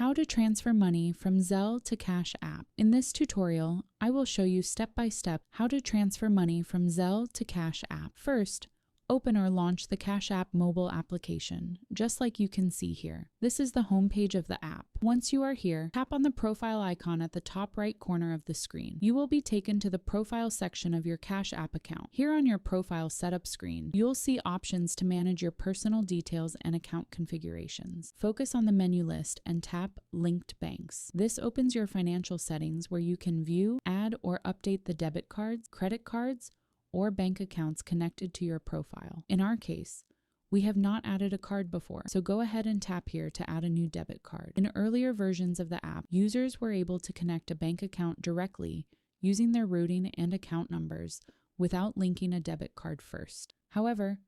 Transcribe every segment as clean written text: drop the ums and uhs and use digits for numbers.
How to transfer money from Zelle to Cash App. In this tutorial, I will show you step by step how to transfer money from Zelle to Cash App. First, open or launch the Cash App mobile application, just like you can see here. This is the home page of the app. Once you are here, tap on the profile icon at the top right corner of the screen. You will be taken to the profile section of your Cash App account. Here on your profile setup screen, you'll see options to manage your personal details and account configurations. Focus on the menu list and tap Linked Banks. This opens your financial settings where you can view, add, or update the debit cards, credit cards, or bank accounts connected to your profile. In our case, we have not added a card before, so go ahead and tap here to add a new debit card. In earlier versions of the app, users were able to connect a bank account directly using their routing and account numbers without linking a debit card first. However,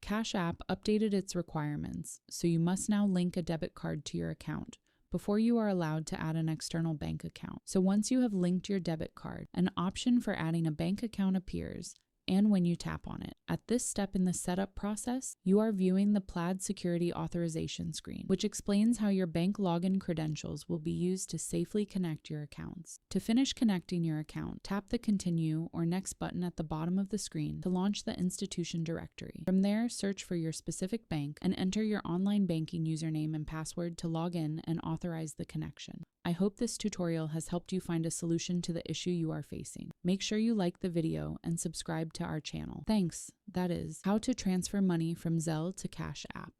Cash App updated its requirements, so you must now link a debit card to your account before you are allowed to add an external bank account. So once you have linked your debit card, an option for adding a bank account appears, and when you tap on it. At this step in the setup process, you are viewing the Plaid Security Authorization screen, which explains how your bank login credentials will be used to safely connect your accounts. To finish connecting your account, tap the Continue or Next button at the bottom of the screen to launch the institution directory. From there, search for your specific bank and enter your online banking username and password to log in and authorize the connection. I hope this tutorial has helped you find a solution to the issue you are facing. Make sure you like the video and subscribe to our channel. Thanks. That is how to transfer money from Zelle to Cash App.